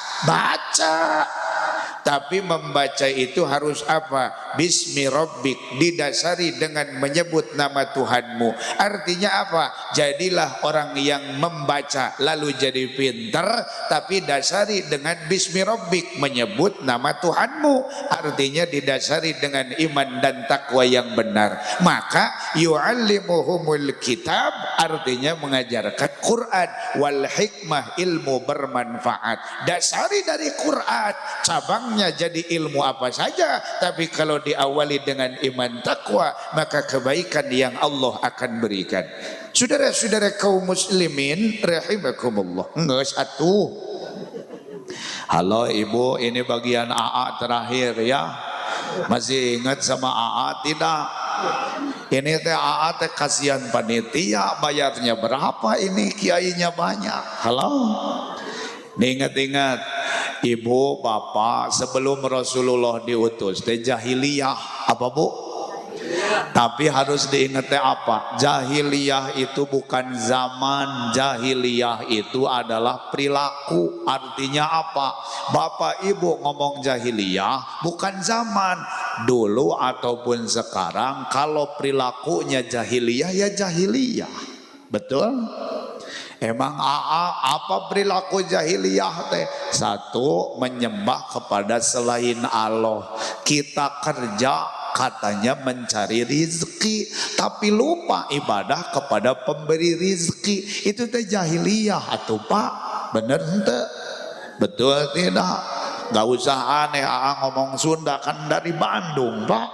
Tapi membaca itu harus apa? Bismi rabbik, didasari dengan menyebut nama Tuhanmu. Artinya apa? Jadilah orang yang membaca lalu jadi pintar, tapi dasari dengan bismi rabbik, menyebut nama Tuhanmu. Artinya didasari dengan iman dan takwa yang benar. Maka yu'allimuhumul kitab, artinya mengajarkan Quran, wal hikmah, ilmu bermanfaat. Dasari dari Quran, cabangnya jadi ilmu apa saja, tapi kalau diawali dengan iman takwa, maka kebaikan yang Allah akan berikan. Saudara-saudara kaum muslimin rahimakumullah. Geus atuh. Halo Ibu, ini bagian AA terakhir ya. Masih ingat sama AA tidak? Ini teh AA teh kasihan panitia, bayarnya berapa, ini kiainya banyak. Halo. Ingat-ingat Ibu, Bapak, sebelum Rasulullah diutus teh jahiliyah, apa Bu? Tapi harus diingat apa? Jahiliyah itu bukan zaman, jahiliyah itu adalah perilaku. Artinya apa? Bapak Ibu ngomong jahiliyah bukan zaman. Dulu ataupun sekarang, kalau perilakunya jahiliyah ya jahiliyah. Betul? Emang apa perilaku jahiliyah teh? Satu, menyembah kepada selain Allah. Kita kerja katanya mencari rizki, tapi lupa ibadah kepada pemberi rizki. Itu teh jahiliyah atuh Pak. Bener ente? Betul tidak? Gak usah aneh ngomong Sunda, kan dari Bandung Pak.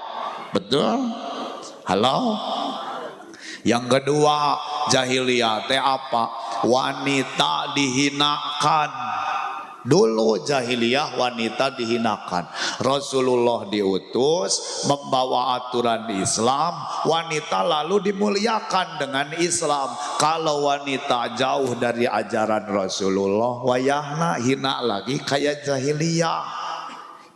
Betul? Halo? Yang kedua, jahiliyah teh apa? Wanita dihinakan. Dulu jahiliyah wanita dihinakan. Rasulullah diutus membawa aturan Islam, wanita lalu dimuliakan dengan Islam. Kalau wanita jauh dari ajaran Rasulullah, wayahna hina lagi kayak jahiliyah.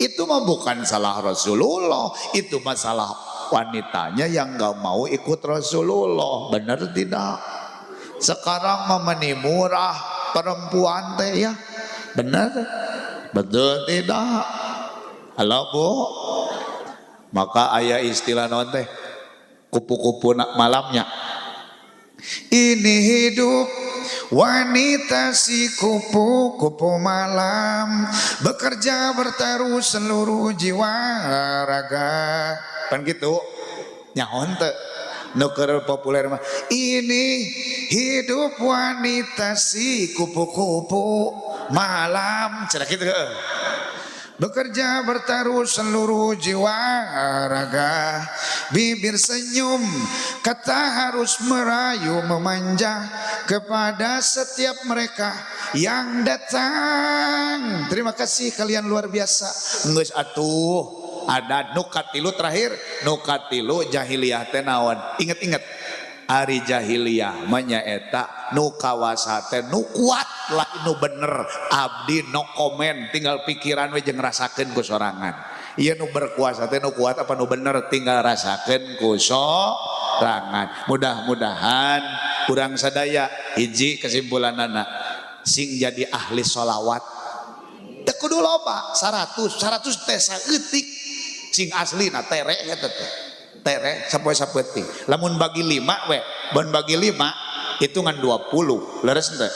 Itu mah bukan salah Rasulullah, itu masalah wanitanya yang gak mau ikut Rasulullah. Benar tidak? Sekarang memeni murah perempuan teh ya. Benar? Betul tidak? Halo Bu. Maka ayah istilah non teh kupu-kupu malamnya. Ini hidup wanita si kupu-kupu malam, bekerja bertaruh seluruh jiwa raga. Kan gitu nyaon teh nuker populer mah. Ini hidup wanita si kupu-kupu malam cenah kitu. Bekerja bertaruh seluruh jiwa raga, bibir senyum, kata harus merayu memanja kepada setiap mereka yang datang. Terima kasih kalian luar biasa. Geus atuh ada nukatilu terakhir, nukatilu jahiliyah teh naon? Ingat-ingat ari jahiliyah menyaeta nu kawasa teh nu kuat lah nu bener abdi no komen tinggal pikiran we jeung rasakeun ku sorangan. Ieu nu berkuasa teh nu kuat apa nu bener tinggal rasakeun ku sorangan. Mudah-mudahan urang sadaya hiji kesimpulanana sing jadi ahli sholawat teu kudu loba 100 teh saeutik sing aslina tere eta teh. Tere sapoe-sapeting lamun bagi 5 we ban bagi 5 hitungan 20 leres teh.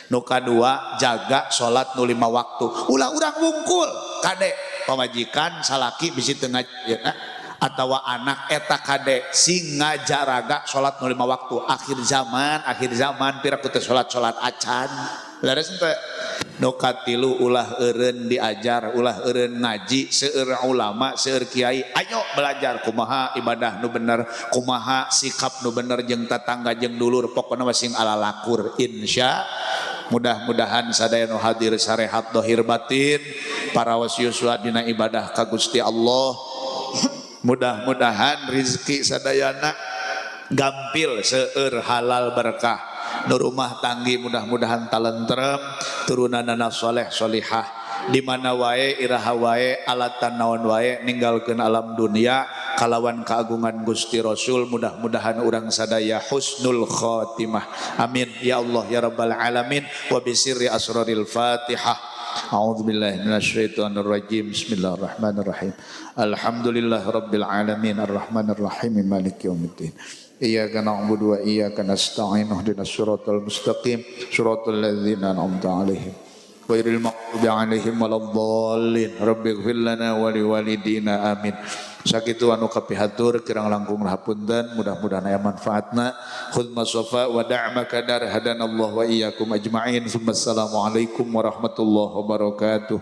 Nu kadua jaga salat nu 5 waktu ulah urang wungkul kade pamajikan salaki bisi teu ngajian atawa anak eta kade sing ngajaraga salat nu 5 waktu akhir zaman piraku teh salat acan leres teh. Nu katilu ulah eureun diajar ulah eureun ngaji seueur ulama seueur kiai ayo belajar kumaha ibadah nu bener kumaha sikap nu bener jeung tetangga jeung dulur pokona sing ala lakur insya mudah-mudahan sadaya nu hadir sarehat dohir batin para wasiuswa dina ibadah ka Gusti Allah. Mudah-mudahan rizki sadayana gampil seueur halal berkah nu rumah tanggi mudah-mudahan talentrem turunanana soleh solihah di mana wae iraha wae alatan naon wae ninggalkeun alam dunia kalawan keagungan Gusti Rasul mudah-mudahan urang sadaya husnul khotimah amin ya Allah ya rabbal alamin wa bisirri asraril fatihah. A'udzubillahi minasyaitonir rajim. Bismillahirrahmanirrahim. Alhamdulillahirabbil alamin arrahmanir rahim maliki yaumiddin. Iyyaka na'budu wa iyyaka nasta'in ihdinas siratal mustaqim siratal ladzina an'amta 'alaihim ghairil maghdubi 'alaihim waladdallin. Rabbighfir lana wa liwalidina amin. Sakitu anu kapihatur kirang langkung hapunten mudah-mudahan aya manfaatna. Khudh masafa wa da'maka dar hadanallahu wa iyyakum ajma'in. Assalamualaikum warahmatullahi wabarakatuh.